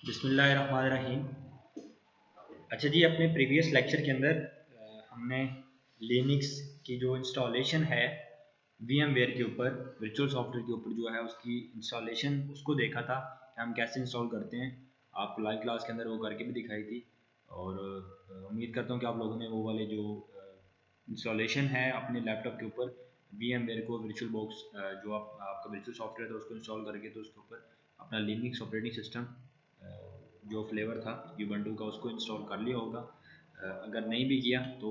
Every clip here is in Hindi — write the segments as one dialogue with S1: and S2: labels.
S1: बिस्मिल्लाहिर्रहमानिर्रहीम। अच्छा जी, अपने प्रीवियस लेक्चर के अंदर हमने लिनक्स की जो इंस्टॉलेशन है VMware के ऊपर, वर्चुअल सॉफ्टवेयर के ऊपर जो है उसकी इंस्टॉलेशन उसको देखा था कि हम कैसे इंस्टॉल करते हैं। आपको लाइव क्लास के अंदर वो करके भी दिखाई थी और उम्मीद करता हूँ कि आप लोगों ने वो वाले जो इंस्टॉलेशन है अपने लैपटॉप के ऊपर VMware को वर्चुअल बॉक्स जो आपका वर्चुअल सॉफ्टवेयर था उसको इंस्टॉल करके तो उसके ऊपर अपना लिनक्स ऑपरेटिंग सिस्टम जो फ्लेवर था यूबंटू का उसको इंस्टॉल कर लिया होगा। अगर नहीं भी किया तो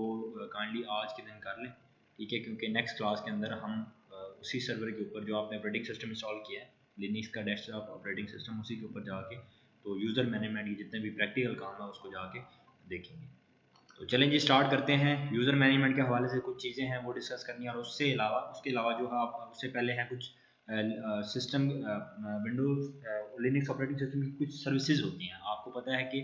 S1: काइंडली आज के दिन कर लें, ठीक है, क्योंकि नेक्स्ट क्लास के अंदर हम उसी सर्वर के ऊपर जो आपने ऑपरेटिंग सिस्टम इंस्टॉल किया है लिनक्स का डेस्कटॉप ऑपरेटिंग सिस्टम उसी के ऊपर जाके तो यूज़र मैनेजमेंट की जितने भी प्रैक्टिकल काम है उसको जाके देखेंगे। तो चलें जी, स्टार्ट करते हैं। यूज़र मैनेजमेंट के हवाले से कुछ चीज़ें हैं वो डिस्कस करनी है और उसके अलावा जो है आप उससे पहले हैं कुछ system Windows Linux operating system की कुछ सर्विसेज होती हैं। आपको पता है कि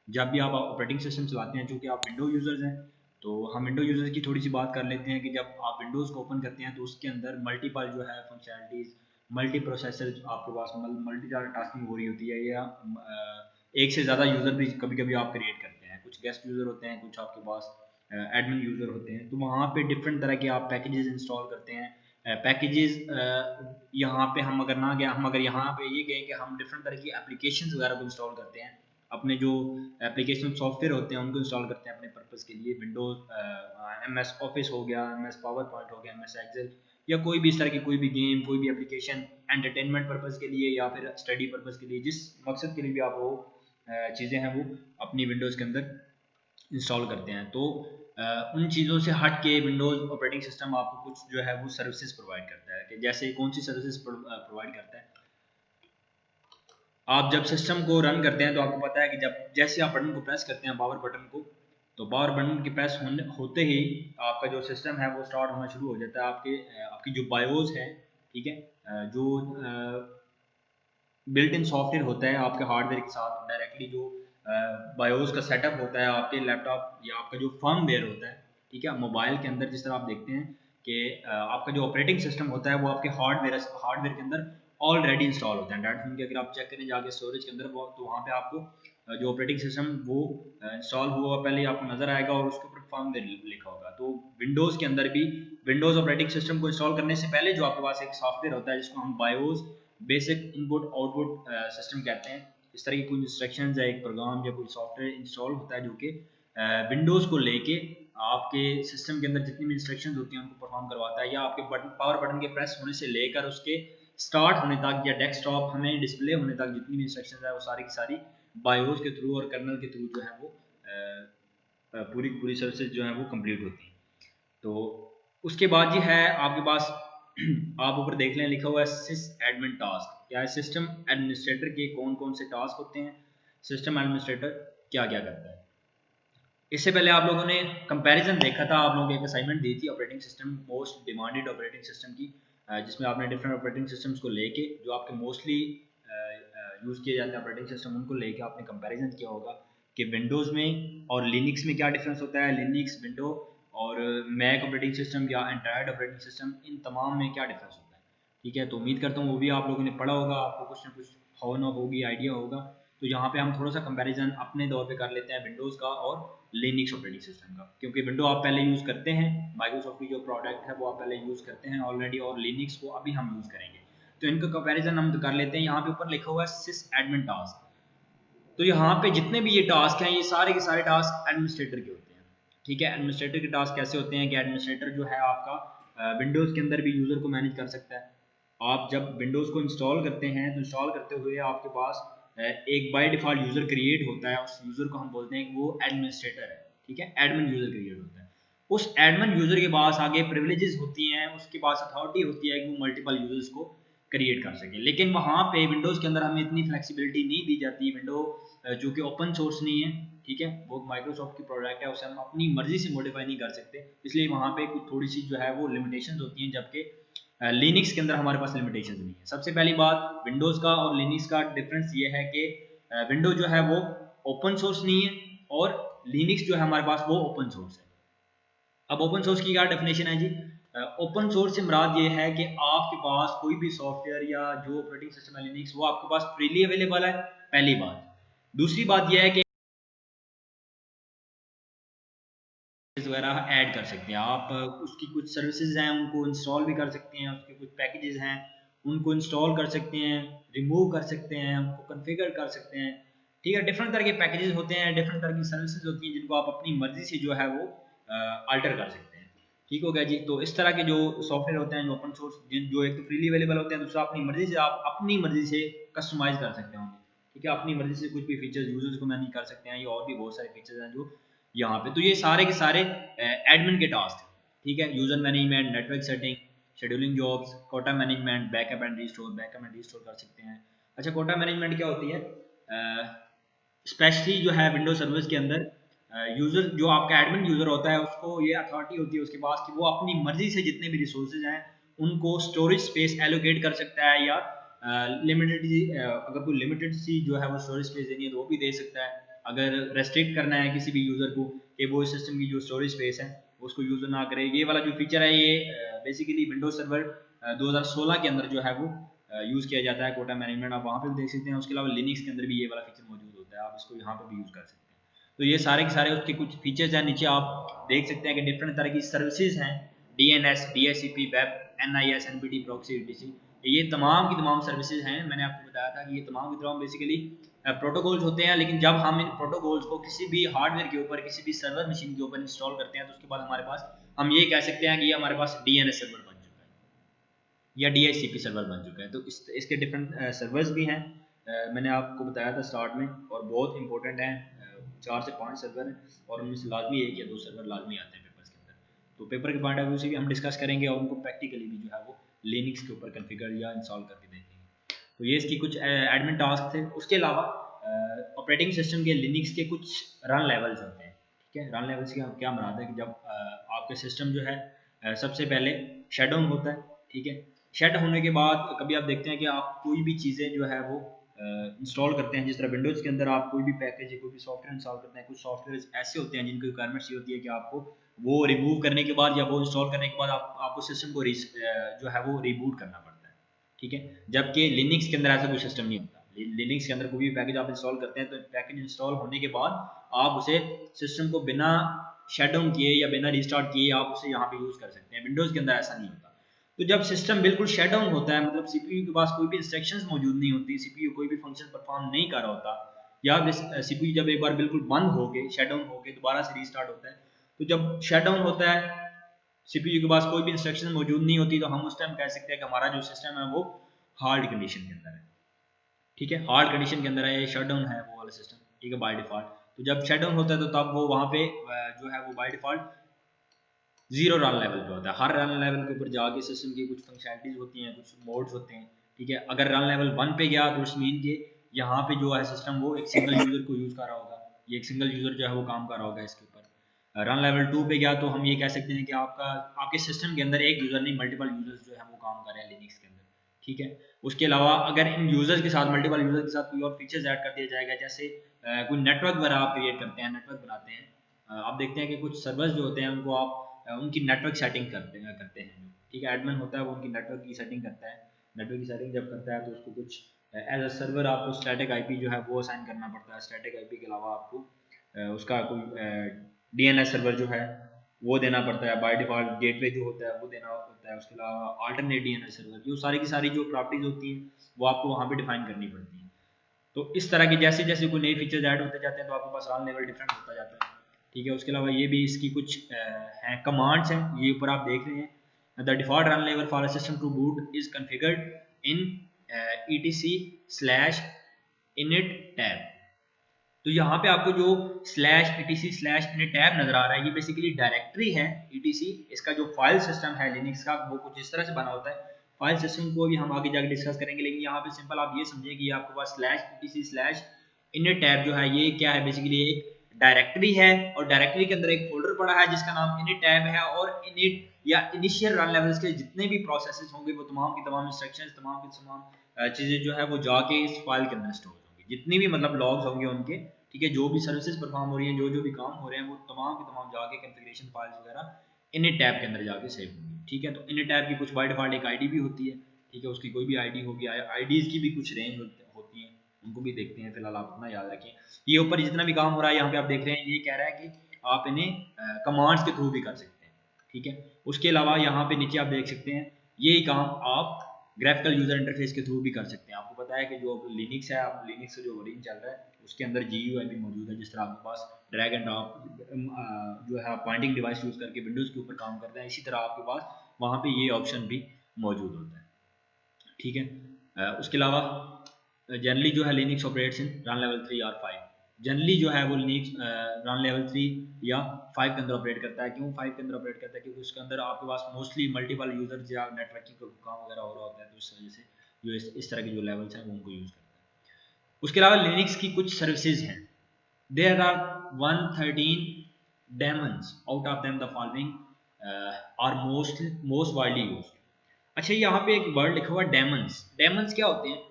S1: जब भी आप ऑपरेटिंग सिस्टम चलाते हैं, चूँकि आप विंडो यूज़र्स हैं तो हम विंडो यूज़र्स की थोड़ी सी बात कर लेते हैं कि जब आप विंडोज़ को ओपन करते हैं तो उसके अंदर मल्टीपल जो है फंक्शनैलिटीज़, मल्टी प्रोसेसर आपके पास मल्टी टास्किंग हो रही होती है या एक से ज़्यादा यूज़र भी कभी कभी आप क्रिएट करते हैं। कुछ गेस्ट यूज़र होते हैं, कुछ आपके पास एडमिन यूज़र होते हैं, तो वहाँ पे डिफरेंट तरह के आप पैकेजेस इंस्टॉल करते हैं। पैकेजेस यहाँ पे हम अगर ना गए, हम अगर यहाँ पे ये कहें कि हम डिफरेंट तरह की एप्लीकेशंस वगैरह को इंस्टॉल करते हैं, अपने जो एप्लीकेशन सॉफ्टवेयर होते हैं उनको इंस्टॉल करते हैं अपने पर्पज़ के लिए। विंडोज़ MS ऑफिस हो गया, MS पावर पॉइंट हो गया, MS एक्सेल या कोई भी इस तरह की कोई भी गेम, कोई भी एप्लीकेशन एंटरटेनमेंट पर्पज़ के लिए या फिर स्टडी पर्पज़ के लिए, जिस मकसद के लिए भी आप वो चीज़ें हैं वो अपनी विंडोज़ के अंदर इंस्टॉल करते हैं। तो उन चीज़ों से हट के विंडोज़ ऑपरेटिंग सिस्टम आपको कुछ जो है वो सर्विसेज प्रोवाइड करता है कि जैसे कौन सी सर्विसेज प्रोवाइड करता है। आप जब सिस्टम को रन करते हैं तो आपको पता है कि जब जैसे आप बटन को प्रेस करते हैं पावर बटन को, तो पावर बटन के प्रेस होते ही आपका जो सिस्टम है वो स्टार्ट होना शुरू हो जाता है। आपकी जो बायोस है, ठीक है, जो बिल्ट इन सॉफ्टवेयर होता है आपके हार्डवेयर के साथ डायरेक्टली, जो बायोस का सेटअप होता है आपके लैपटॉप या आपका जो फर्मवेयर होता है, ठीक है, मोबाइल के अंदर जिस तरह आप देखते हैं कि आपका जो ऑपरेटिंग सिस्टम होता है वो आपके हार्डवेयर के अंदर ऑलरेडी इंस्टॉल होता है। डेट मीन कि अगर आप चेक करें जाके स्टोरेज के अंदर तो वहाँ पे आपको जो ऑपरेटिंग सिस्टम वो इंस्टॉल हुआ पहले ही आपको नजर आएगा और उसके ऊपर फर्मवेयर लिखा होगा। तो विंडोज़ के अंदर भी विंडोज़ ऑपरेटिंग सिस्टम को इंस्टॉल करने से पहले जो आपके पास एक सॉफ्टवेयर होता है जिसको हम BIOS basic input output system कहते हैं, इस तरह की कोई इंस्ट्रक्शंस है, एक प्रोग्राम या कोई सॉफ्टवेयर इंस्टॉल होता है जो कि विंडोज़ को लेके आपके सिस्टम के अंदर जितनी भी इंस्ट्रक्शंस होती हैं उनको परफॉर्म करवाता है, या आपके पावर बटन के प्रेस होने से लेकर उसके स्टार्ट होने तक या डेस्कटॉप हमें डिस्प्ले होने तक जितनी भी इंस्ट्रक्शंस है वो सारी की सारी बायोस के थ्रू और कर्नल के थ्रू जो है वो पूरी पूरी सर्विसेज जो है वो कंप्लीट होती हैं। तो उसके बाद ये है आपके पास आप ऊपर देख लें लिखा हुआ है सिस एडमिन टास्क। क्या है? सिस्टम एडमिनिस्ट्रेटर के कौन कौन से टास्क होते हैं, सिस्टम एडमिनिस्ट्रेटर क्या क्या करता है। इससे पहले आप लोगों ने कंपैरिजन देखा था, आप लोगों को एक असाइनमेंट दी थी operating system, most demanded operating system की, जिसमें आपने डिफरेंट ऑपरेटिंग सिस्टम्स को लेके जो आपके मोस्टली यूज़ किए जाते हैं ऑपरेटिंग सिस्टम उनको लेके आपने कंपैरिजन किया होगा कि विंडोज़ में और लिनक्स में क्या डिफरेंस होता है, लिनक्स, विंडो और मैक ऑपरेटिंग सिस्टम या एंड्रॉयड ऑपरेटिंग सिस्टम, इन तमाम में क्या डिफरेंस होता है। ठीक है, तो उम्मीद करता हूँ वो भी आप लोगों ने पढ़ा होगा, आपको कुछ ना कुछ हो ना होगी आइडिया होगा। तो यहाँ पे हम थोड़ा सा कंपैरिजन अपने दौर पे कर लेते हैं विंडोज़ का और लिनक्स ऑपरेटिंग सिस्टम का, क्योंकि विंडो आप पहले यूज़ करते हैं, माइक्रोसॉफ्ट की जो प्रोडक्ट है वो आप पहले यूज़ करते हैं ऑलरेडी, और लिनक्स को अभी हम यूज़ करेंगे। तो इनका कंपैरिजन हम कर लेते हैं। यहाँ पे ऊपर लिखा हुआ है सिस एडमिन टास्क। तो यहाँ पे जितने भी ये टास्क हैं ये सारे के सारे टास्क एडमिनिस्ट्रेटर के होते हैं। ठीक है, एडमिनिस्ट्रेटर के टास्क कैसे होते हैं कि एडमिनिस्ट्रेटर जो है आपका विंडोज़ के अंदर भी यूज़र को मैनेज कर सकता है। आप जब विंडोज़ को इंस्टॉल करते हैं तो इंस्टॉल करते हुए आपके पास एक बाय डिफ़ॉल्ट यूज़र क्रिएट होता है, उस यूज़र को हम बोलते हैं कि वो एडमिनिस्ट्रेटर है। ठीक है, एडमिन यूज़र क्रिएट होता है। उस एडमिन यूज़र के पास आगे प्रिविलेजेस होती हैं, उसके पास अथॉरिटी होती है कि वो मल्टीपल यूज़र्स को क्रिएट कर सके। लेकिन वहाँ पे विंडोज़ के अंदर हमें इतनी फ्लेक्सिबिलिटी नहीं दी जाती। विंडो जो कि ओपन सोर्स नहीं है, ठीक है, वो माइक्रोसॉफ्ट की प्रोडक्ट है, उसे हम अपनी मर्जी से मॉडिफाई नहीं कर सकते, इसलिए वहाँ पे कुछ थोड़ी सी जो है वो लिमिटेशंस होती हैं, जबकि लिनक्स के अंदर हमारे पास लिमिटेशंस नहीं है। सबसे पहली बात विंडोज़ का और लिनक्स का डिफरेंस ये है कि विंडो जो है वो ओपन सोर्स नहीं है और लिनक्स जो है हमारे पास वो ओपन सोर्स है। अब ओपन सोर्स की क्या डेफिनेशन है जी? ओपन सोर्स से मुराद ये है कि आपके पास कोई भी सॉफ्टवेयर या जो ऑपरेटिंग सिस्टम है लिनक्स वो आपके पास फ्रीली अवेलेबल है, पहली बात। दूसरी बात यह है कि वगैरह ऐड कर सकते हैं आप, उसकी कुछ सर्विसेज हैं उनको इंस्टॉल भी कर सकते हैं, उसके कुछ पैकेजेस हैं उनको इंस्टॉल कर सकते हैं, रिमूव कर सकते हैं, उनको कॉन्फ़िगर कर सकते हैं। ठीक है, डिफरेंट तरह के पैकेजेस होते हैं, डिफरेंट तरह की सर्विसेज होती हैं जिनको आप अपनी मर्जी से जो है वो अल्टर कर सकते हैं। ठीक हो गया जी। तो इस तरह के जो सॉफ्टवेयर होते हैं जो ओपन सोर्स, जो एक तो फ्रीली अवेलेबल होते हैं, दूसरा अपनी मर्जी से आप अपनी मर्जी से कस्टमाइज कर सकते होंगे। ठीक है, अपनी मर्जी से कुछ भी फीचर्स यूजर्स को मैनेज कर सकते हैं, या और भी बहुत सारे फीचर्स हैं जो यहाँ पे। तो ये सारे के सारे एडमिन के टास्क हैं। ठीक है, user management, network setting, scheduling jobs, quota management, backup and restore कर सकते हैं। अच्छा, कोटा मैनेजमेंट क्या होती है? स्पेशली जो है विंडोज सर्विस के अंदर यूजर, जो आपका एडमिन यूजर होता है, उसको ये अथॉरिटी होती है उसके पास कि वो अपनी मर्जी से जितने भी रिसोर्सेज हैं उनको स्टोरेज स्पेस एलोकेट कर सकता है, या लिमिटेड अगर कोई लिमिटेड सी जो है वो स्टोरेज स्पेस देनी है तो वो भी दे सकता है। अगर रेस्ट्रिक्ट करना है किसी भी यूजर को कि वो सिस्टम की जो स्टोरेज स्पेस है उसको यूजर ना करे, ये वाला जो फीचर है ये बेसिकली विंडोज सर्वर 2016 के अंदर जो है वो यूज़ किया जाता है कोटा मैनेजमेंट। आप वहाँ पे भी देख सकते हैं। उसके अलावा लिनक्स के अंदर भी ये वाला फीचर मौजूद होता है, आप इसको यहाँ पे भी यूज़ कर सकते हैं। तो ये सारे के सारे उसके कुछ फीचर्स हैं, नीचे आप देख सकते हैं कि डिफरेंट तरह की सर्विसेज हैं, DNS, DHCP, web, NIS, NPT, proxy, etc। ये तमाम की तमाम सर्विसेज हैं। मैंने आपको बताया था कि ये तमाम की तमाम बेसिकली प्रोटोकॉल्स होते हैं, लेकिन जब हम इन प्रोटोकॉल्स को किसी भी हार्डवेयर के ऊपर, किसी भी सर्वर मशीन के ऊपर इंस्टॉल करते हैं तो उसके बाद हमारे पास, हम ये कह सकते हैं कि ये हमारे पास DNS सर्वर बन चुका है या DHCP सर्वर बन चुका है। तो इसके डिफरेंट सर्वर्स भी हैं, मैंने आपको बताया था स्टार्ट में, और बहुत इंपॉर्टेंट हैं। 4 से 5 सर्वर हैं और उनमें से लाजमी 1 या 2 सर्वर लाजमी आते हैं पेपर्स के अंदर। तो पेपर के पॉइंट ऑफ व्यू से भी हम डिस्कस करेंगे और उनको प्रैक्टिकली भी जो है वो लिनक्स के ऊपर कॉन्फ़िगर या इंस्टॉल करके देखेंगे। तो ये इसकी कुछ एडमिन टास्क थे। उसके अलावा ऑपरेटिंग सिस्टम के लिनक्स के कुछ रन लेवल्स होते हैं। ठीक है, रन लेवल्स का क्या मराद है कि जब आपके सिस्टम जो है सबसे पहले शट डाउन होता है। ठीक है, शट होने के बाद कभी आप देखते हैं कि आप कोई भी चीज़ें जो है वो इंस्टॉल करते हैं, जिस तरह विंडोज़ के अंदर आप कोई भी पैकेज या कोई भी सॉफ्टवेयर इंस्टॉल करते हैं, कुछ सॉफ्टवेयर ऐसे होते हैं जिनकी रिक्वायरमेंट्स ये होती है कि आपको वो रिमूव करने के बाद या वो इंस्टॉल करने के बाद आपको सिस्टम को जो है वो रिबूट करना पड़ता है। ठीक है, जबकि लिनक्स के अंदर ऐसा कोई सिस्टम नहीं होता। लिनक्स के अंदर कोई भी पैकेज आप इंस्टॉल करते हैं तो पैकेज इंस्टॉल होने के बाद आप उसे सिस्टम को बिना शट डाउन किए या बिना रिस्टार्ट किए आप उसे यहाँ पे यूज़ कर सकते हैं। विंडोज़ के अंदर ऐसा नहीं होता। तो जब सिस्टम बिल्कुल शट डाउन होता है, मतलब सीपीयू के पास कोई भी इंस्ट्रक्शंस मौजूद नहीं होती, सीपीयू कोई भी फंक्शन परफॉर्म नहीं कर रहा होता, या सीपीयू जब एक बार बिल्कुल बंद हो के शट डाउन हो के दोबारा से रीस्टार्ट होता है, तो जब शट डाउन होता है सीपीयू के पास कोई भी इंस्ट्रक्शन मौजूद नहीं होती, तो हम उस टाइम कह सकते हैं कि हमारा जो सिस्टम है वो हार्ड कंडीशन के अंदर है। ठीक है, हार्ड कंडीशन के अंदर है, ये शट डाउन है वो वाला सिस्टम। ठीक है, बाय डिफॉल्ट। तो जब शट डाउन होता है तो तब वो वहाँ पे जो है वो by default zero run level पे होता है। हर रन लेवल के ऊपर जाके सिस्टम की कुछ फंक्शनलिटीज होती हैं, कुछ मोड्स होते हैं। ठीक है, अगर रन लेवल 1 पे गया तो इट्स मीन के यहाँ पे जो है सिस्टम वो एक सिंगल यूजर को यूज कर रहा होगा, ये एक सिंगल यूजर जो है वो काम कर रहा होगा इसके ऊपर। रन लेवल 2 पे गया तो हम ये कह सकते हैं कि आपके सिस्टम के अंदर एक यूजर नहीं, मल्टीपल यूजर्स जो है वो काम कर रहे हैं लिनक्स के अंदर। ठीक है, उसके अलावा अगर इन यूजर्स के साथ, मल्टीपल यूजर के साथ कोई और फीचर्स ऐड कर दिया जाएगा, जैसे कोई नेटवर्क वगैरह आप क्रिएट करते हैं, नेटवर्क बनाते हैं, आप देखते हैं कि कुछ सर्वर्स जो होते हैं उनको आप उनकी नेटवर्क सेटिंग करते हैं जो, ठीक है, एडमिन होता है वो उनकी नेटवर्क की सेटिंग करता है। नेटवर्क की सेटिंग जब करता है तो उसको कुछ एज अ सर्वर आपको स्टैटिक आईपी जो है वो असाइन करना पड़ता है। स्टैटिक आईपी के अलावा आपको उसका कोई डीएनएस सर्वर जो है वो देना पड़ता है। बाय डिफॉल्ट गेटवे जो होता है वो देना होता है। उसके अलावा अल्टरनेट डीएनएस सर्वर, जो सारी की सारी जो प्रॉपर्टीज होती हैं वो आपको वहाँ पे डिफाइन करनी पड़ती हैं। तो इस तरह की जैसे जैसे कोई नए फीचर्स ऐड होते जाते हैं तो आपके पास रन लेवल डिफरेंट होता जाता है। ठीक है, उसके अलावा ये भी इसकी कुछ हैं कमांड्स हैं, ये ऊपर आप देख रहे हैं। The default run level for a system to boot is configured in etc/init tab. तो यहाँ पे आपको जो /etc/init टैब नजर आ रहा है, ये बेसिकली डायरेक्टरी है etc। इसका जो फाइल सिस्टम है लिनक्स का वो कुछ इस तरह से बना होता है। फाइल सिस्टम को भी हम आगे जाकर डिस्कस करेंगे, लेकिन यहाँ पे सिंपल आप ये समझिए कि आपके पास /etc/init टैब जो है ये क्या है, बेसिकली एक डायरेक्टरी है, और डायरेक्टरी के अंदर एक फोल्डर पड़ा है जिसका नाम init टैब है, और init या इनिशियल रन लेवल्स के जितने भी प्रोसेसेस होंगे वो तमाम की तमाम इंस्ट्रक्शंस, तमाम की तमाम चीज़ें जो है वो जाके इस फाइल के अंदर स्टोर होंगी, जितनी भी मतलब लॉग्स होंगे उनके। ठीक है, जो भी सर्विसेज परफॉर्म हो रही हैं, जो जो भी काम हो रहे हैं, वो तमाम के तमाम जाके कॉन्फ़िगरेशन फाइल्स वगैरह इनिट टैब के अंदर जाके सेव होंगी। ठीक है, तो इनिट टैब की कुछ बाय डिफॉल्ट एक आईडी भी होती है। ठीक है, उसकी कोई भी आईडी होगी, आईडीज़ की भी कुछ रेंज होती है, उनको भी देखते हैं। फिलहाल आप अपना याद रखें, ये ऊपर जितना भी काम हो रहा है यहाँ पे आप देख रहे हैं, ये कह रहा है कि आप इन्हें कमांड्स के थ्रू भी कर सकते हैं, ठीक है। उसके अलावा यहाँ पे नीचे आप देख सकते हैं, यही काम आप ग्राफिकल यूजर इंटरफेस के थ्रू भी कर सकते हैं। आपको पता है कि जो लिनक्स है, आप लिनक्स जो वर्जन चल रहा है उसके अंदर GUI भी मौजूद है। जिस तरह आपके पास ड्रैग एंड ड्रॉप जो है पॉइंटिंग डिवाइस यूज करके विंडोज के ऊपर काम करता है, इसी तरह आपके पास वहाँ पे ये ऑप्शन भी मौजूद होता है, ठीक है। उसके अलावा जनरली जो है Linux operates in run level 3 और 5, जनरली जो है वो लिनक्स रन लेवल 3 या 5 के अंदर ऑपरेट करता है। क्यों 5 के अंदर ऑपरेट करता है? क्योंकि उसके अंदर आपके पास मोस्टली मल्टीपल यूजर्स या नेटवर्किंग का काम वगैरह हो रहा होता है, तो इस वजह से जो इस तरह के जो लेवल्स हैं वो उनको यूज़ करता है। उसके अलावा लिनक्स की कुछ सर्विसेज हैं, there are 113 daemons, out of them the following are most widely used. अच्छा, यहाँ पे एक वर्ड लिखा हुआ डेमन्स। डेमन्स क्या होते हैं?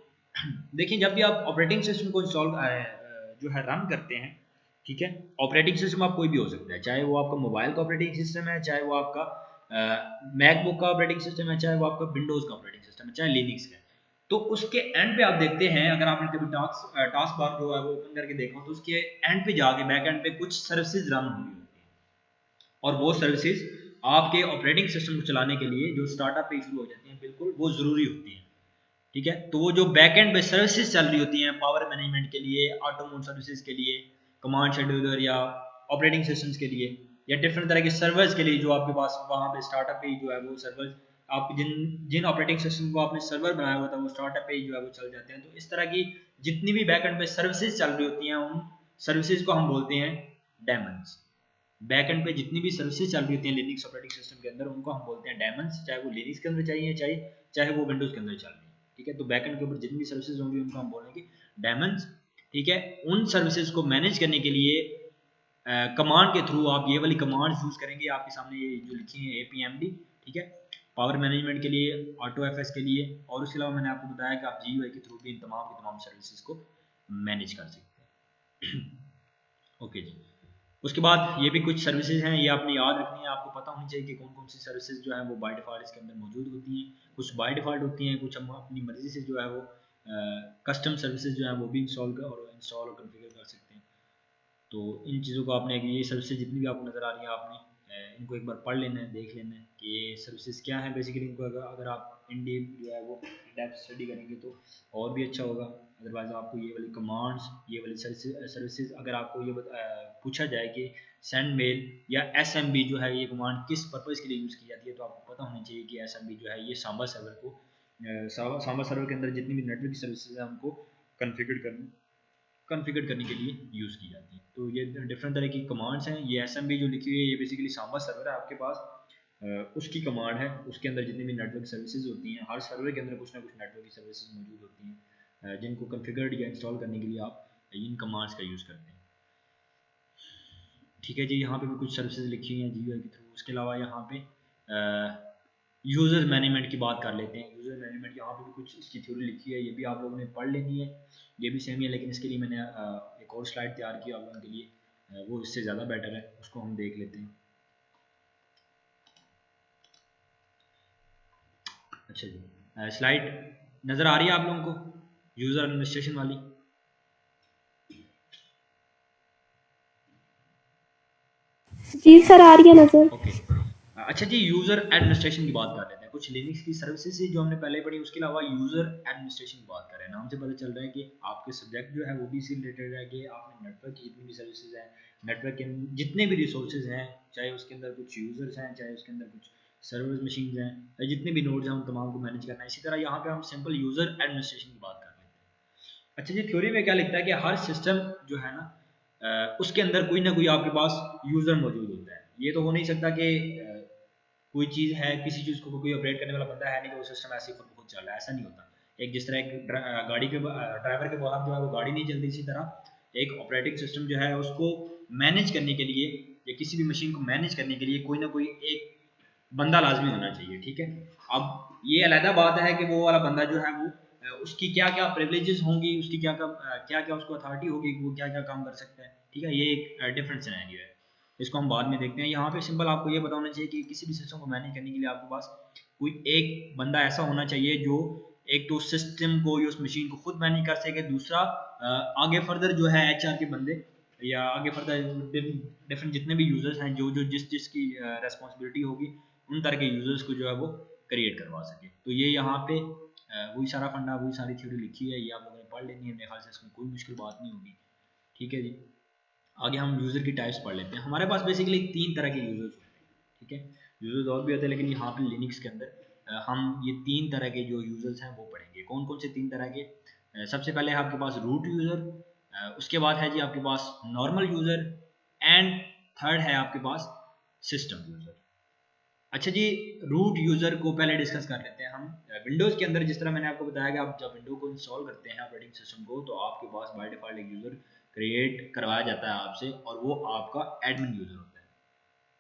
S1: देखिए, जब भी आप ऑपरेटिंग सिस्टम को इंस्टॉल जो है रन करते हैं, ठीक है, ऑपरेटिंग सिस्टम आप कोई भी हो सकता है, चाहे वो आपका मोबाइल का ऑपरेटिंग सिस्टम है, चाहे वो आपका मैकबुक का ऑपरेटिंग सिस्टम है, चाहे वो आपका विंडोज का ऑपरेटिंग सिस्टम है, चाहे लिनक्स का है। तो उसके एंड पे आप देखते हैं, अगर आपने कभी टास्क बार जो है वो ओपन करके देखा हो, तो उसके एंड पे जाके बैक एंड पे कुछ सर्विसेज रन हो रही होती है, और वो सर्विसेज आपके ऑपरेटिंग सिस्टम को चलाने के लिए जो स्टार्टअप पे शुरू हो जाती हैं, बिल्कुल वो जरूरी होती है, ठीक है। तो वो जो बैक एंड पे सर्विसेज चल रही होती हैं, पावर मैनेजमेंट के लिए, ऑटोमोन सर्विसेज के लिए, कमांड शेड्यूलर या ऑपरेटिंग सिस्टम्स के लिए, या डिफरेंट तरह के सर्वर्स के लिए, जो आपके पास वहाँ पे स्टार्टअप पे ही जो है वो सर्वर्स, आप जिन जिन ऑपरेटिंग सिस्टम को आपने सर्वर बनाया हुआ था वो स्टार्टअप पे ही जो है वो चल जाते हैं। तो इस तरह की जितनी भी बैक एंड पे सर्विसेज चल रही होती हैं, उन सर्विसेज को हम बोलते हैं डेमन्स। बैक एंड पे जितनी भी सर्विसेज चल रही होती हैं लिनक्स ऑपरेटिंग सिस्टम के अंदर, उनको हम बोलते हैं डेमन्स, चाहे वो लिनक्स के अंदर चाहिए, चाहे वो विंडोज के अंदर चल रही है, ठीक है। तो बैकएंड के ऊपर जितनी भी सर्विसेज होंगी उनको हम बोलेंगे डेमन्स, ठीक है। उन सर्विसेज को मैनेज करने के लिए कमांड के थ्रू आप ये वाली कमांड यूज करेंगे, आपके सामने ये जो लिखी है APMD, ठीक है, पावर मैनेजमेंट के लिए, ऑटो FS के लिए, और उसके अलावा मैंने आपको बताया कि आप GUI के थ्रू भी इन तमाम की तमाम सर्विसेज को मैनेज कर सकते हैं। ओके जी। उसके बाद ये भी कुछ सर्विसेज हैं, ये आपने याद रखनी है, आपको पता होनी चाहिए कि कौन कौन सी सर्विसेज जो है वो बाय डिफ़ॉल्ट इसके अंदर मौजूद होती हैं। कुछ बाय डिफ़ॉल्ट होती हैं, कुछ हम अपनी मर्जी से जो है वो कस्टम सर्विसेज जो है वो भी इंस्टॉल और कॉन्फ़िगर कर सकते हैं। तो इन चीज़ों को आपने, ये सर्विसेज जितनी भी आपको नज़र आ रही है, आपने इनको एक बार पढ़ लेना है, देख लेना है कि ये सर्विसेज क्या है। बेसिकली इनको अगर आप इन डीप जो है वो डेप्थ स्टडी करेंगे तो और भी अच्छा होगा। अदरवाइज आपको ये वाली कमांड्स, ये वाली सर्विसेज अगर आपको ये पूछा जाए कि सेंड मेल या SMB जो है ये कमांड किस पर्पज़ के लिए यूज़ की जाती है, तो आपको पता होना चाहिए कि SMB जो है ये सांबा सर्वर को सांबा सर्वर के अंदर जितनी भी नेटवर्क सर्विसेज है उनको कॉन्फ़िगर करने के लिए यूज़ की जाती है। तो ये डिफरेंट तरह की कमांड्स हैं। ये SMB जो लिखी हुई है, ये बेसिकली सांबा सर्वर है आपके पास, उसकी कमांड है। उसके अंदर जितनी भी नेटवर्क सर्विसेज होती हैं, हर सर्वर के अंदर कुछ ना कुछ नेटवर्क की सर्विसेज मौजूद होती हैं, जिनको कॉन्फ़िगर्ड या इंस्टॉल करने के लिए आप इन कमांड्स का यूज़ करते हैं, ठीक है जी। यहाँ पे भी कुछ सर्विसेज लिखी हुई हैं GUI के थ्रू। उसके अलावा यहाँ पे यूज़र मैनेजमेंट की बात कर लेते हैं। यूज़र मैनेजमेंट, यहाँ पे भी कुछ इसकी थ्योरी लिखी है, ये भी आप लोगों ने पढ़ लेनी है। ये भी सेम ही है, लेकिन इसके लिए मैंने एक और स्लाइड तैयार की आप लोगों के लिए, वो इससे ज़्यादा बेटर है, उसको हम देख लेते हैं। अच्छा जी, स्लाइड नज़र आ रही है आप लोगों को, यूज़र एडमिनिस्ट्रेशन वाली?
S2: जी सर, आ रही है नजर।
S1: ओके। अच्छा जी, यूज़र एडमिनिस्ट्रेशन की बात कर लेते हैं। कुछ लिनक्स की सर्विसेज जो हमने पहले पढ़ी, उसके अलावा यूज़र एडमिनिस्ट्रेशन की बात कर रहे हैं। नाम से पता चल रहा है कि आपके सब्जेक्ट जो है वो भी इसी रिलेटेड है, कि आपने नेटवर्क की जितनी भी सर्विसेज हैं, नेटवर्क के जितने भी रिसोर्सेज हैं, चाहे उसके अंदर कुछ यूज़र्स हैं, चाहे उसके अंदर कुछ सर्वर्स मशीन हैं, या जितने भी नोड्स हैं उन तमाम को मैनेज करना है। इसी तरह यहाँ पे हम सिंपल यूज़र एडमिनिस्ट्रेशन की बात कर लेते हैं। अच्छा जी, थ्योरी में क्या लिखता है कि हर सिस्टम जो है ना, उसके अंदर कोई ना कोई आपके पास यूज़र मौजूद होता है। ये तो हो नहीं सकता कि कोई चीज़ है, किसी चीज़ को कोई ऑपरेट करने वाला बंदा है नहीं कि वो सिस्टम ऐसे ही खुद ब खुद चल रहा है, ऐसा नहीं होता। एक जिस तरह एक गाड़ी के ड्राइवर के बाहर जो है वो गाड़ी नहीं चलती, इसी तरह एक ऑपरेटिंग सिस्टम जो है उसको मैनेज करने के लिए, या किसी भी मशीन को मैनेज करने के लिए कोई ना कोई एक बंदा लाजमी होना चाहिए, ठीक है। अब ये अलहदा बात है कि वो वाला बंदा जो है वो उसकी क्या क्या प्रिविलेजेस होंगी, उसकी क्या क्या क्या उसको अथॉरिटी होगी, वो क्या क्या काम कर सकता है, ठीक है। ये एक डिफरेंट सिनेरियो है, इसको हम बाद में देखते हैं। यहाँ पे सिंपल आपको ये पता होना चाहिए कि किसी भी सिस्टम को मैनेज करने के लिए आपके पास कोई एक बंदा ऐसा होना चाहिए जो एक तो सिस्टम को या उस मशीन को खुद मैनेज कर सके, दूसरा आगे फर्दर जो है एचआर के बंदे या आगे फर्दर डिफरेंट जितने भी यूजर्स हैं जो जो जिस जिसकी रेस्पॉन्सिबिलिटी होगी उन तरह के यूजर्स को जो है वो क्रिएट करवा सके। तो ये यहाँ पे वही सारा फंडा, वही सारी थ्योरी लिखी है, ये आप लोगों ने पढ़ लेनी है, मेरे ख्याल से इसमें कोई मुश्किल बात नहीं होगी। ठीक है जी, आगे हम यूज़र की टाइप्स पढ़ लेते हैं। हमारे पास बेसिकली 3 तरह के यूज़र्स होते हैं। ठीक है, यूज़र्स और भी होते हैं लेकिन यहाँ पे लिनक्स के अंदर हम ये 3 तरह के जो यूज़र्स हैं वो पढ़ेंगे। कौन कौन से 3 तरह के? सबसे पहले है आपके पास रूट यूज़र, उसके बाद है जी आपके पास नॉर्मल यूज़र, एंड थर्ड है आपके पास सिस्टम यूज़र। अच्छा जी, रूट यूज़र को पहले डिस्कस कर लेते हैं हम। विंडोज़ के अंदर जिस तरह मैंने आपको बताया कि आप जब विंडो को इंस्टॉल करते हैं ऑपरेटिंग सिस्टम को, तो आपके पास बाय डिफ़ॉल्ट एक यूज़र क्रिएट करवाया जाता है आपसे, और वो आपका एडमिन यूज़र होता है।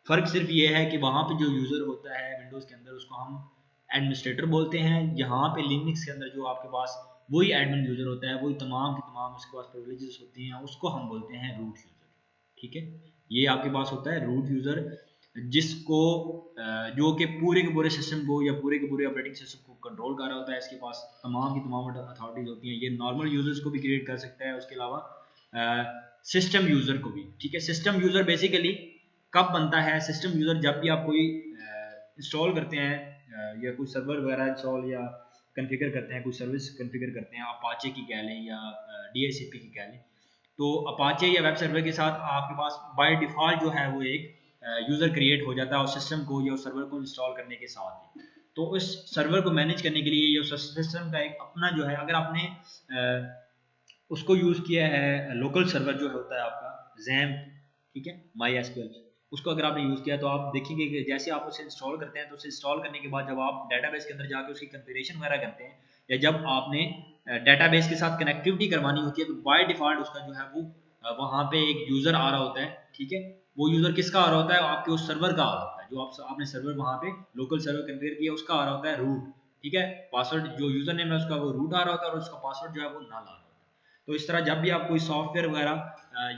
S1: फ़र्क सिर्फ ये है कि वहाँ पे जो यूज़र होता है विंडोज़ के अंदर उसको हम एडमिनिस्ट्रेटर बोलते हैं, यहाँ पे लिनक्स के अंदर जो आपके पास वही एडमिन यूज़र होता है, वही तमाम के तमाम उसके पास प्रिविलेजेस होती हैं, उसको हम बोलते हैं रूट यूज़र। ठीक है, ये आपके पास होता है रूट यूज़र, जिसको जो कि पूरे के पूरे सिस्टम को या पूरे के पूरे ऑपरेटिंग सिस्टम को कंट्रोल कर रहा होता है, इसके पास तमाम की तमाम अथॉरिटीज़ होती हैं। ये नॉर्मल यूज़र्स को भी क्रिएट कर सकता है, उसके अलावा सिस्टम यूज़र को भी। ठीक है, सिस्टम यूज़र बेसिकली कब बनता है? सिस्टम यूज़र जब भी आप कोई इंस्टॉल करते हैं या कोई सर्वर वगैरह इंस्टॉल या कन्फिगर करते हैं, कोई सर्विस कन्फिगर करते हैं, अपाचे की कह लें या DHCP की कह लें, तो अपाचे या वेब सर्वर के साथ आपके पास बाय डिफ़ॉल्ट जो है वो एक यूज़र क्रिएट हो जाता है, और सिस्टम को या उस सर्वर को इंस्टॉल करने के साथ ही। तो उस सर्वर को मैनेज करने के लिए या उस सिस्टम का एक अपना जो है, अगर आपने उसको यूज़ किया है लोकल सर्वर जो होता है आपका XAMPP, ठीक है, MySQL, उसको अगर आपने यूज़ किया तो आप देखेंगे कि जैसे आप उसे इंस्टॉल करते हैं, तो उसे इंस्टॉल करने के बाद जब आप डेटाबेस के अंदर जाके उसकी कॉन्फ़िगरेशन वगैरह करते हैं, या जब आपने डेटाबेस के साथ कनेक्टिविटी करवानी होती है, तो बाय डिफ़ॉल्ट उसका जो है वो वहाँ पे एक यूज़र आ रहा होता है। ठीक है, वो यूज़र किसका आ रहा होता है? आपके उस सर्वर का आ रहा होता है, जो आपने सर्वर वहाँ पे लोकल सर्वर कॉन्फ़िगर किया उसका आ रहा होता है रूट। ठीक है, पासवर्ड जो यूज़र नेम है उसका वो रूट आ रहा होता है, और उसका पासवर्ड जो है वो नल आ रहा होता है। तो इस तरह जब भी आप कोई सॉफ्टवेयर वगैरह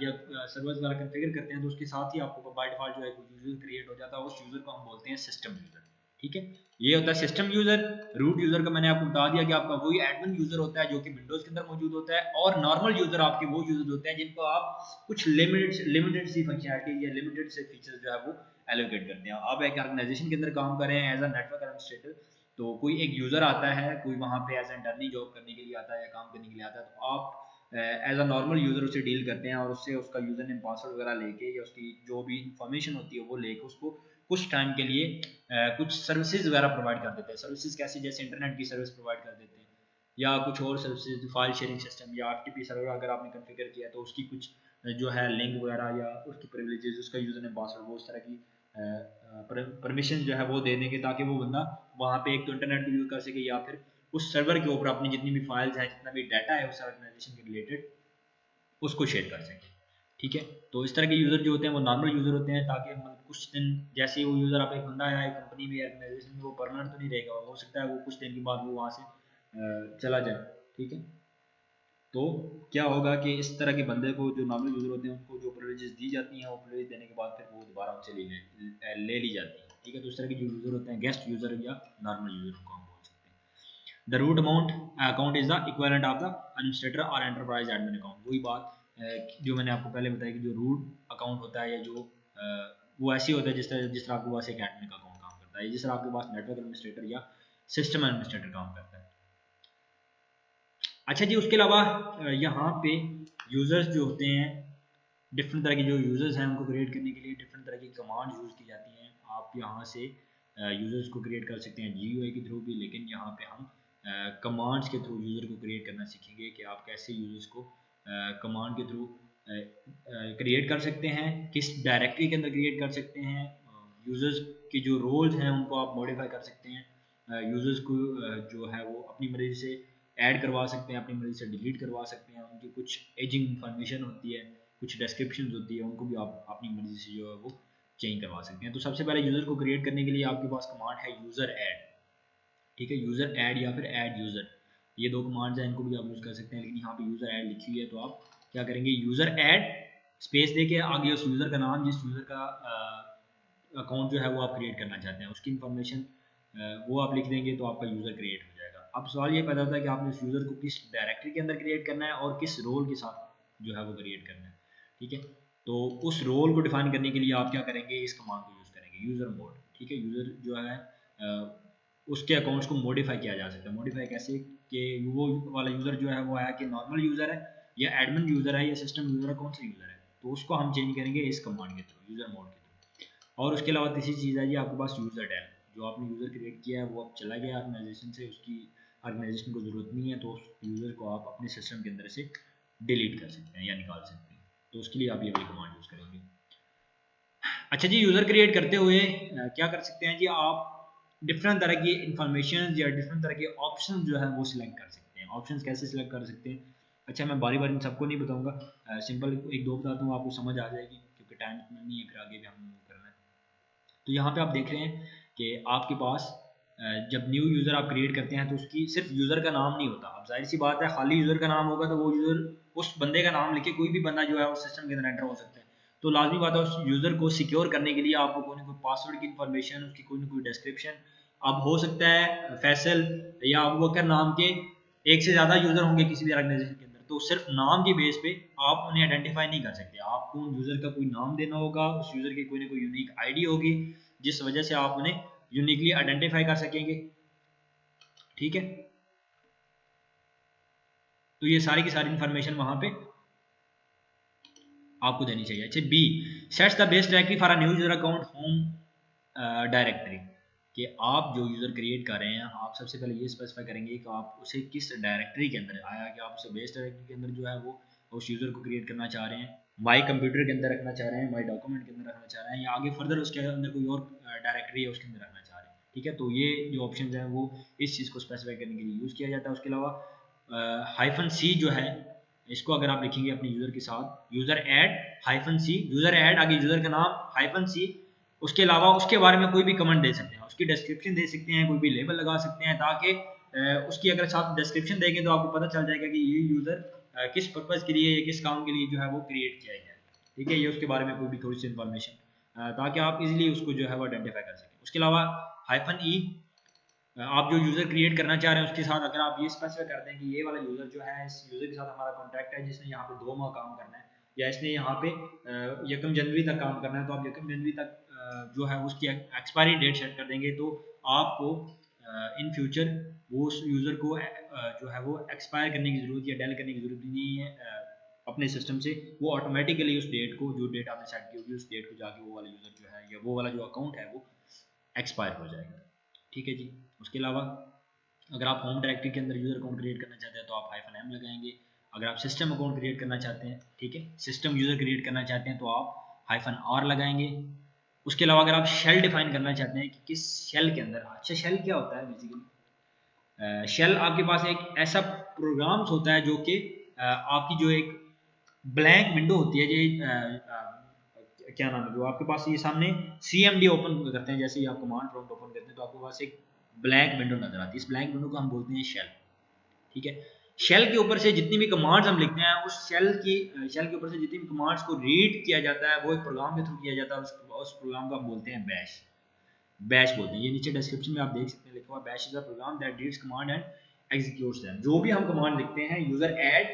S1: या सर्वर्स वगैरह कॉन्फ़िगर करते हैं, तो उसके साथ ही आपको बाय डिफ़ॉल्ट जो है यूज़र क्रिएट हो जाता है, उस यूज़र को हम बोलते हैं सिस्टम यूज़र। ठीक है, ये होता है सिस्टम यूज़र। रूट यूज़र का मैंने आपको बता दिया कि आपका वही एडमिन यूज़र होता है जो कि विंडोज़ के अंदर मौजूद होता है, और नॉर्मल यूज़र आपके वो यूज़र होते हैं जिनको आप कुछ लिमिटेड सी फंक्शनैलिटी या लिमिटेड से फीचर्स जो है वो एलोकेट करते हैं। आप एक ऑर्गेनाइजेशन के अंदर काम कर रहे हैं एज अ नेटवर्क एडमिनिस्ट्रेटर, तो कोई एक यूज़र आता है, कोई वहाँ पे एज इंटरनी जॉब करने के लिए आता है या काम करने के लिए आता है, तो आप एज अ नॉर्मल यूज़र उसे डील करते हैं, और उससे उसका यूज़र नेम पासवर्ड वगैरह लेके या उसकी जो भी इंफॉर्मेशन होती है वो लेके उसको कुछ टाइम के लिए कुछ सर्विसेज वगैरह प्रोवाइड कर देते हैं। सर्विसेज कैसी? जैसे इंटरनेट की सर्विस प्रोवाइड कर देते हैं, या कुछ और सर्विसेज, फाइल शेयरिंग सिस्टम या FTP सर्वर अगर आपने कॉन्फ़िगर किया तो उसकी कुछ जो है लिंक वगैरह या उसकी प्रिविलेजेस, उसका यूज़र नेम पासवर्ड, वो उस तरह की परमिशन जो है वो दे देंगे, ताकि वो बंदा वहाँ पे एक तो इंटरनेट को यूज़ कर सके, या फिर उस सर्वर के ऊपर अपनी जितनी भी फाइल्स हैं, जितना भी डाटा है उस ऑर्गेनाइजेशन के रिलेटेड, उसको शेयर कर सके। ठीक है, तो इस तरह के यूज़र जो होते हैं वो नॉर्मल यूज़र होते हैं, ताकि मतलब कुछ दिन जैसे ही वो यूज़र आप एक बंदा आया कंपनी में या ऑर्गेनाइजेशन में, वो परमानेंट तो नहीं रहेगा, हो सकता है वो कुछ दिन के बाद वो वहाँ से चला जाए। ठीक है, तो क्या होगा कि इस तरह के बंदे को, जो नॉर्मल यूज़र होते हैं, उनको जो प्रिविलेजेस दी जाती हैं, वो प्रिविलेज देने के बाद फिर वो दोबारा उनसे ले ली जाती है। ठीक है, तो इस तरह के जो यूज़र होते हैं गेस्ट यूज़र या नॉर्मल यूज़र को हम बोल सकते हैं। The root account is the equivalent of the administrator or enterprise admin account. वही बात जो मैंने आपको पहले बताया कि जो रूट अकाउंट होता है, या जो वो ऐसे होता है जिस तरह आपके पास एक एडमिन का अकाउंट काम करता है, जिस तरह आपके पास नेटवर्क एडमिनिस्ट्रेटर या सिस्टम एडमिनिस्ट्रेटर काम करता है। अच्छा जी, उसके अलावा यहाँ पे यूज़र्स जो होते हैं, डिफरेंट तरह के जो यूज़र्स हैं उनको क्रिएट करने के लिए डिफरेंट तरह की कमांड यूज़ की जाती हैं। आप यहाँ से यूज़र्स को क्रिएट कर सकते हैं GUI के थ्रू भी, लेकिन यहाँ पे हम कमांड्स के थ्रू यूज़र को क्रिएट करना सीखेंगे कि आप कैसे यूज़र्स को कमांड के थ्रू क्रिएट कर सकते हैं, किस डायरेक्टरी के अंदर क्रिएट कर सकते हैं, यूज़र्स के जो रोल्स हैं उनको आप मॉडिफाई कर सकते हैं, यूज़र्स को जो है वो अपनी मर्ज़ी से ऐड करवा सकते हैं, अपनी मर्ज़ी से डिलीट करवा सकते हैं, उनकी कुछ एजिंग इन्फॉर्मेशन होती है, कुछ डिस्क्रिप्शन होती है, उनको भी आप अपनी मर्ज़ी से जो है वो चेंज करवा सकते हैं। तो सबसे पहले यूज़र को क्रिएट करने के लिए आपके पास कमांड है यूज़र ऐड। ठीक है, यूज़र ऐड या फिर ऐड यूज़र, ये दो कमांड्स हैं, इनको भी आप यूज़ कर सकते हैं, लेकिन यहाँ पे यूज़र ऐड लिखी हुई है, तो आप क्या करेंगे, यूज़र ऐड स्पेस देके आगे उस यूज़र का नाम, जिस यूज़र का अकाउंट जो है वो आप क्रिएट करना चाहते हैं, उसकी इन्फॉर्मेशन वो आप लिख देंगे, तो आपका यूज़र क्रिएट हो जाएगा। अब सवाल ये पैदा होता है कि आपने उस यूज़र को किस डायरेक्टरी के अंदर क्रिएट करना है और किस रोल के साथ जो है वो क्रिएट करना है, ठीक है। तो उस रोल को डिफाइन करने के लिए आप क्या करेंगे, इस कमांड को यूज़ करेंगे, यूज़र मोड, ठीक है। यूज़र जो है उसके अकाउंट्स को मॉडिफाई किया जा सकता है। मॉडिफाई कैसे कि वो वाला यूज़र जो है वो आया कि नॉर्मल यूज़र है या एडमिन यूज़र है या सिस्टम यूज़र है, कौन सा यूज़र है, तो उसको हम चेंज करेंगे इस कमांड के थ्रू, यूज़र मोड के थ्रू। और उसके अलावा तीसरी चीज़ है जी आपके पास यूज़र डेल, जो आपने यूज़र क्रिएट किया है वो अब चला गया ऑर्गेनाइजेशन से, उसकी ऑर्गेनाइजेशन को ज़रूरत नहीं है, तो उस यूज़र को आप अपने सिस्टम के अंदर से डिलीट कर सकते हैं या निकाल सकते हैं। तो उसके लिए आप ये वाली कमांड यूज़ करेंगे। अच्छा जी, यूज़र क्रिएट करते हुए क्या कर सकते हैं जी, आप डिफरेंट तरह की इंफॉर्मेशन या डिफरेंट तरह के ऑप्शन जो है वो सिलेक्ट कर सकते हैं। ऑप्शंस कैसे सिलेक्ट कर सकते हैं, अच्छा मैं बारी बारी सबको नहीं बताऊंगा, सिंपल एक दो बताता हूँ, आपको समझ आ जाएगी क्योंकि टाइम इतना नहीं है, फिर आगे भी हम करना है। तो यहाँ पे आप देख रहे हैं कि आपके पास जब न्यू यूज़र आप क्रिएट करते हैं तो उसकी सिर्फ यूज़र का नाम नहीं होता। अब जाहिर सी बात है खाली यूज़र का नाम होगा तो वो यूज़र उस बंदे का नाम लिखे कोई भी बंदा जो है उस सिस्टम के अंदर एंटर हो सकता है। तो लाजमी बात है उस यूज़र को सिक्योर करने के लिए आपको कोई ना कोई पासवर्ड की इन्फॉर्मेशन, उसकी कोई ना कोई डिस्क्रिप्शन, अब हो सकता है फैसल या अबू बकर नाम के एक से ज़्यादा यूज़र होंगे किसी भी ऑर्गेनाइजेशन के अंदर, तो सिर्फ नाम की बेस पे आप उन्हें आइडेंटिफाई नहीं कर सकते। आपको उन यूज़र का कोई नाम देना होगा, उस यूज़र की कोई ना कोई यूनिक आईडी होगी जिस वजह से आप उन्हें यूनिकली आइडेंटिफाई कर सकेंगे, ठीक है। तो ये सारी की सारी इंफॉर्मेशन वहां पे आपको देनी चाहिए। अच्छा B, sets the best directory for a new user account home directory, कि आप जो यूज़र क्रिएट कर रहे हैं आप सबसे पहले ये स्पेसिफाई करेंगे कि आप उसे किस डायरेक्टरी के अंदर आया, कि आप उसे बेस्ट डायरेक्टरी के अंदर जो है वो उस यूज़र को क्रिएट करना चाह रहे हैं, माई कंप्यूटर के अंदर रखना चाह रहे हैं, माई डॉक्यूमेंट के अंदर रखना चाह रहे हैं, या आगे फर्दर उसके अंदर कोई और डायरेक्टरी है उसके अंदर रखना चाह रहे हैं, ठीक है। तो ये जो ऑप्शन हैं वो इस चीज़ को स्पेसिफाई करने के लिए यूज़ किया जाता है। उसके अलावा हाइफन सी जो है, इसको अगर आप लिखेंगे अपने यूज़र के साथ, यूज़र ऐड हाइफन सी, यूज़र ऐड आगे यूज़र का नाम हाइफन सी, उसके अलावा उसके बारे में कोई भी कमेंट दे सकते हैं, उसकी डिस्क्रिप्शन दे सकते हैं, कोई भी लेबल लगा सकते हैं, ताकि उसकी अगर साथ डिस्क्रिप्शन देंगे तो आपको पता चल जाएगा कि ये यूज़र किस पर्पज़ के लिए या किस काम के लिए जो है वो क्रिएट किया गया है, ठीक है। ये उसके बारे में कोई भी थोड़ी सी इन्फॉर्मेशन, ताकि आप इजीली उसको जो है वो आइडेंटिफाई कर सकें। उसके अलावा हाइफन ई, आप जो यूज़र क्रिएट करना चाह रहे हैं उसके साथ अगर आप ये स्पेसिफाई करते हैं कि ये वाला यूज़र जो है इस यूज़र के साथ हमारा कॉन्टैक्ट है जिसने यहाँ पे 2 माह काम करना है, या इसने यहाँ पे 1 जनवरी तक काम करना है, तो आप 1 जनवरी तक जो है उसकी एक्सपायरी डेट सेट कर देंगे, तो आपको इन फ्यूचर वो उस यूज़र को जो है वो एक्सपायर करने की ज़रूरत या डेल करने की ज़रूरत नहीं है अपने सिस्टम से, वो ऑटोमेटिकली उस डेट को, जो डेट आपने सेट की होगी उस डेट को जाके वो वाला यूज़र जो है या वो वाला जो अकाउंट है वो एक्सपायर हो जाएगा, ठीक है जी। उसके अलावा अगर आप होम डायरेक्टरी के अंदर यूज़र अकाउंट क्रिएट करना चाहते हैं तो आप हाइफन एम लगाएंगे। अगर आप सिस्टम अकाउंट क्रिएट करना चाहते हैं, ठीक है, सिस्टम यूज़र क्रिएट करना चाहते हैं तो आप हाइफन आर लगाएंगे। उसके अलावा अगर आप शेल डिफाइन करना चाहते हैं कि किस शेल के अंदर, अच्छा शेल क्या होता है बेसिकली, शेल आपके पास एक ऐसा प्रोग्राम्स होता है जो कि आपकी जो एक ब्लैंक विंडो होती है, क्या नाम है, जो आपके पास ये सामने CMD ओपन करते हैं, जैसे ही आप कमांड प्रॉम्प्ट ओपन करते हैं तो आपके पास एक ब्लैंक विंडो नजर आती है, इस ब्लैंक विंडो को हम बोलते हैं शेल, ठीक है। शेल के ऊपर से जितनी भी कमांड्स हम लिखते हैं उस शेल के ऊपर से जितनी भी कमांड्स को रीड किया जाता है वो एक प्रोग्राम के थ्रू किया जाता है, उस प्रोग्राम को हम बोलते हैं बैश, बैश बोलते हैं। ये नीचे डिस्क्रिप्शन में आप देख सकते हैं लिखा हुआ, bash is a program that reads command and executes them. जो भी हम कमांड लिखते हैं यूजर ऐड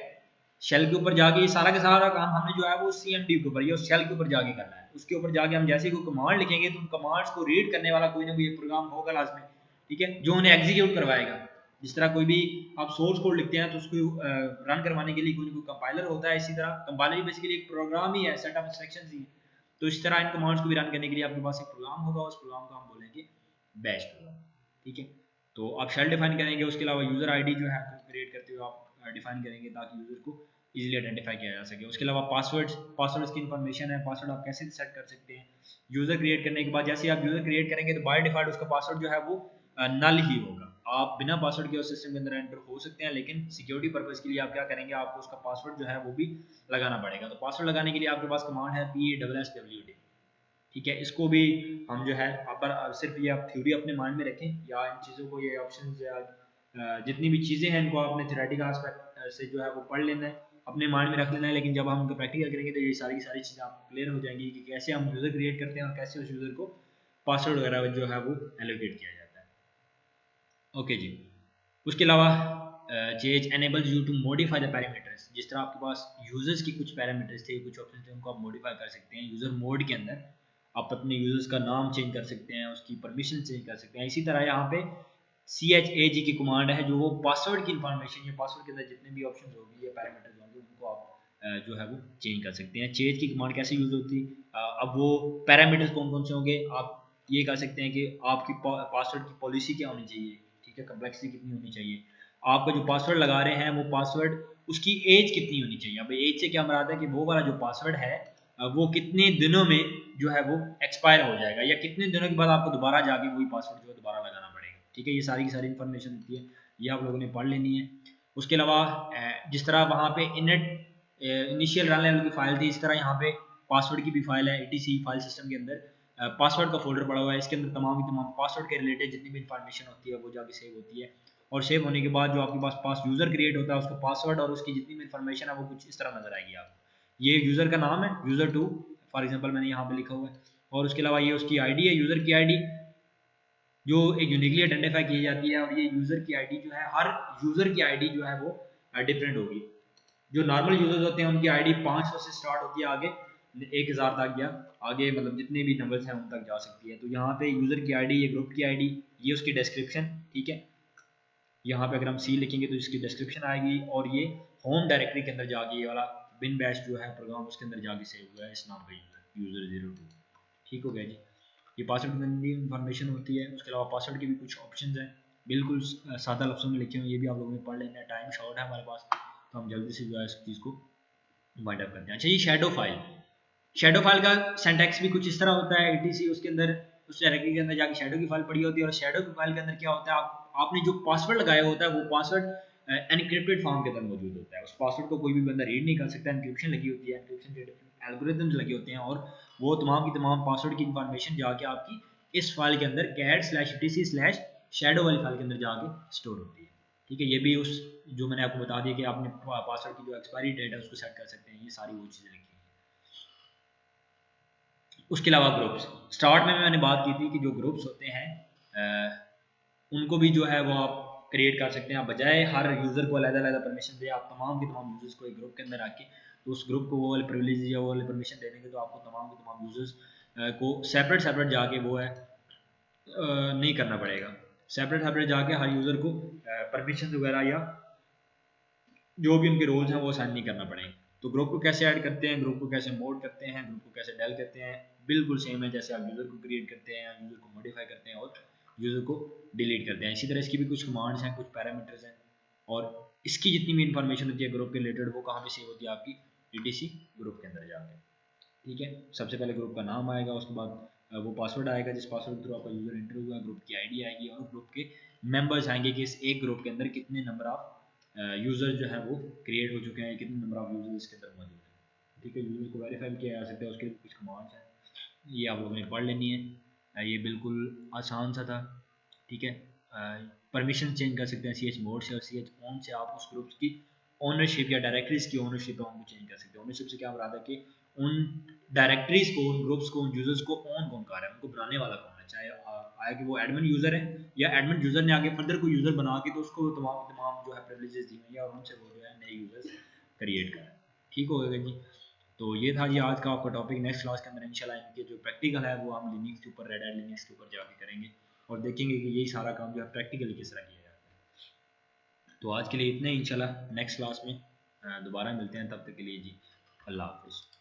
S1: शेल के ऊपर जाके, ये सारा का सारा काम हमने जो है वो CMD के ऊपर या उस शेल के ऊपर जाके करना है। उसके ऊपर जाके हम जैसे ही कोई कमांड लिखेंगे तो उन कमांड्स को रीड करने वाला कोई ना कोई प्रोग्राम होगा लाजमी, ठीक है, जो उन्हें एग्जीक्यूट करवाएगा। जिस तरह कोई भी आप सोर्स कोड लिखते हैं तो उसको रन करवाने के लिए कोई ना कोई कंपाइलर होता है, इसी तरह कंपाइलर बेसिकली एक प्रोग्राम ही है, सेट ऑफ इंस्ट्रक्शंस ही है। तो इस तरह इन कमांड्स को भी रन करने के लिए आपके पास एक प्रोग्राम होगा, उस प्रोग्राम को हम बोलेंगे बैश प्रोग्राम, ठीक है। तो आप शेल डिफाइन करेंगे, उसके अलावा यूजर आईडी जो है क्रिएट करते हुए आप डिफाइन करेंगे ताकि यूजर को इजीली आइडेंटिफाई किया जा सके। उसके अलावा पासवर्ड्स की इन्फॉर्मेशन है, पासवर्ड आप कैसे सेट कर सकते हैं। यूजर क्रिएट करने के बाद जैसे आप यूजर क्रिएट करेंगे तो बाय डिफॉल्ट उसका पासवर्ड जो है वो नल ही होगा, आप बिना पासवर्ड के उस सिस्टम के अंदर एंटर हो सकते हैं, लेकिन सिक्योरिटी पर्पज के लिए आप क्या करेंगे, आपको उसका पासवर्ड जो है वो भी लगाना पड़ेगा। तो पासवर्ड लगाने के लिए आपके पास कमांड है PASSWD, ठीक है। इसको भी हम जो है पर सिर्फ ये आप थ्योरी अपने माइंड में रखें, या इन चीज़ों को, ये ऑप्शन या जितनी भी चीज़ें हैं इनको आपने थ्योरेटिकल एस्पेक्ट से जो है वो पढ़ लेना है, अपने माइंड में रख लेना है, लेकिन जब हम उनको प्रैक्टिकल करेंगे तो ये सारी की सारी चीज़ें आप क्लियर हो जाएंगी कि कैसे हम यूज़र क्रिएट करते हैं और कैसे उस यूज़र को पासवर्ड वगैरह जो है वो एलोकेट किया जाता है। ओके जी। उसके अलावा change enables you to modify the parameters, जिस तरह आपके पास यूजर्स की कुछ पैरामीटर्स थे, कुछ ऑप्शन थे, उनको आप मॉडिफाई कर सकते हैं यूज़र मोड के अंदर। आप अपने यूजर्स का नाम चेंज कर सकते हैं, उसकी परमिशन चेंज कर सकते हैं। इसी तरह यहाँ पे CHAG की कमांड है, जो वो पासवर्ड की इंफॉर्मेशन या पासवर्ड के अंदर जितने भी ऑप्शन होंगे या पैरामीटर्स होंगे उनको आप जो है वो चेंज कर सकते हैं। चेंज की कमांड कैसे यूज होती है, अब वो पैरामीटर्स कौन कौन से होंगे, आप ये कह सकते हैं कि आपकी पासवर्ड की पॉलिसी क्या होनी चाहिए, ठीक है, कम्प्लेक्सिटी कितनी होनी चाहिए, आपका जो पासवर्ड लगा रहे हैं वो पासवर्ड उसकी एज कितनी होनी चाहिए। अब एज से क्या मराद है कि वो वाला जो पासवर्ड है वो कितने दिनों में जो है वो एक्सपायर हो जाएगा, या कितने दिनों के बाद आपको दोबारा जाके वही पासवर्ड जो है दोबारा लगाना पड़ेगा, ठीक है। ये सारी की सारी इन्फॉर्मेशन होती है, ये आप लोगों ने पढ़ लेनी है। उसके अलावा जिस तरह वहाँ पे इनेट इनिशियल रन लेवल की फाइल थी, इस तरह यहाँ पे पासवर्ड की भी फाइल है। ETC फाइल सिस्टम के अंदर पासवर्ड का फोल्डर पड़ा हुआ है, इसके अंदर तमाम की तमाम पासवर्ड के रिलेटेड जितनी भी इंफॉर्मेशन होती है वो जाके सेव होती है। और सेव होने के बाद जो आपके पास यूज़र क्रिएट होता है, उसका पासवर्ड और उसकी जितनी भी इंफॉर्मेशन है वो कुछ इस तरह नजर आएगी आपको। ये यूज़र का नाम है, यूज़र2 फॉर एग्जांपल मैंने यहाँ पे लिखा हुआ है, और उसके अलावा ये उसकी आईडी है, यूज़र की आईडी, जो एक यूनिकली आइडेंटिफाई की जाती है। और ये यूज़र की आईडी जो है, हर यूज़र की आईडी जो है वो डिफरेंट होगी। जो नॉर्मल यूजर्स होते हैं उनकी आईडी 500 से स्टार्ट होती है, आगे 1000 तक, या आगे मतलब जितने भी नंबर्स हैं उन तक जा सकती है। तो यहाँ पे यूज़र की आईडी, ये ग्रुप की आईडी, ये उसकी डिस्क्रिप्शन, ठीक है। यहाँ पे अगर हम C लिखेंगे तो इसकी डिस्क्रिप्शन आएगी, और ये होम डायरेक्टरी के अंदर जाके ये वाला बिन बैश जो है प्रोग्राम उसके अंदर जाके सेव हुआ है इस नाम का यूज़र 02। ठीक हो गया जी। ये पासवर्ड की इन्फॉर्मेशन होती है। उसके अलावा पासवर्ड के भी कुछ ऑप्शंस हैं, बिल्कुल सादा लफ्ज़ों में लिखे हुए, ये भी आप लोगों ने पढ़ लेना है। टाइम शॉर्ट है हमारे पास, तो हम जल्दी से जो है इस चीज़ को वाइंड अप करते हैं। अच्छा, ये शैडो फाइल का सिंटैक्स भी कुछ इस तरह होता है। ETC उसके अंदर उस डायरेक्टरी के अंदर जाके शैडो की फाइल पड़ी होती है, और शैडो की फाइल के अंदर क्या होता है, आपने जो पासवर्ड लगाया होता है वो पासवर्ड एनक्रिप्टेड फॉर्म के अंदर मौजूद होता है। उस पासवर्ड को कोई भी बंदा रीड नहीं कर सकता, एनक्रिप्शन लगी होती है, एनक्रिप्शन के एल्गोरिथम्स लगे होते हैं, और वो तमाम की तमाम पासवर्ड की इंफॉर्मेशन जाके आपकी इस फाइल के अंदर cat/etc/shadow वाली फाइल के अंदर जाके स्टोर होती है, ठीक है। ये भी उस जो मैंने आपको बता दिया कि आपने पासवर्ड की जो एक्सपायरी डेट है उसको सेट कर सकते हैं, ये सारी वो चीज़ें लिखी हैं। उसके अलावा ग्रुप्स, स्टार्ट में मैंने बात की थी कि जो ग्रुप्स होते हैं उनको भी जो है वो आप क्रिएट कर सकते हैं। आप बजाय हर यूज़र को अलग-अलग परमिशन दे, आप तमाम के तमाम यूज़र्स को एक ग्रुप के अंदर आके तो उस ग्रुप को वो वाले प्रिविलेज या वो वाले परमिशन दे देंगे, तो आपको तमाम के तमाम यूज़र्स को सेपरेट जाके वो है नहीं करना पड़ेगा। सेपरेट जाके हर यूज़र को परमिशन वगैरह या जो भी उनके रोल्स हैं वो असाइन नहीं करना पड़ेंगे। तो ग्रुप को कैसे ऐड करते हैं, ग्रुप को कैसे मोड करते हैं, ग्रुप को कैसे डेल करते हैं, बिल्कुल सेम है जैसे आप यूज़र को क्रिएट करते हैं, यूज़र को मॉडिफाई करते हैं और यूज़र को डिलीट करते हैं। इसी तरह इसकी भी कुछ कमांड्स हैं, कुछ पैरामीटर्स हैं, और इसकी जितनी भी इंफॉर्मेशन होती है ग्रुप के रिलेटेड वो कहाँ पे सेव होती है, आपकी ETC ग्रुप के अंदर जाके, ठीक है। सबसे पहले ग्रुप का नाम आएगा, उसके बाद वो पासवर्ड आएगा जिस पासवर्ड के थ्रू आपका यूज़र एंटर हुआ है, ग्रुप की आईडी आएगी, और ग्रुप के मेंबर्स आएंगे कि इस एक ग्रुप के अंदर कितने नंबर ऑफ यूज़र जो है वो क्रिएट हो चुके हैं, कितने नंबर ऑफ यूज़र इसके अंदर मौजूद हैं, ठीक है। यूज़र को वेरीफाई किया जा सकता है, उसके लिए कुछ कमांड्स हैं, ये आप लोगों ने पढ़ लेनी है। ये बिल्कुल आसान सा था, ठीक है। परमिशन चेंज कर सकते हैं CH मोड से, और CH ऑन से आप उस ग्रुप की ओनरशिप या डायरेक्टरीज की ओनरशिप है उनको चेंज कर सकते हैं। ओनरशिप से क्या मुराद है कि उन डायरेक्टरीज को, उन ग्रुप्स को, उन यूजर्स को ऑन कौन कर रहा है, उनको बनाने वाला कौन है, चाहे आया कि वो एडमिन यूजर है या एडमिन यूजर ने आगे फर्दर कोई यूजर बना के तो उसको तमाम जो है प्रिविलेजेस दी हुई है, और उनसे वो जो है नए यूजर्स क्रिएट करें। ठीक हो गया जी। तो ये था जी आज का आपका टॉपिक। नेक्स्ट क्लास के अंदर इंशाल्लाह इनके जो प्रैक्टिकल है वो हम लिनक्स के ऊपर, रेड हैट लिनक्स के ऊपर जाके करेंगे, और देखेंगे कि यही सारा काम जो है प्रैक्टिकली किस तरह किया जाता है। तो आज के लिए इतना ही, इंशाल्लाह नेक्स्ट क्लास में दोबारा मिलते हैं, तब तक के लिए जी अल्लाह हाफिज़।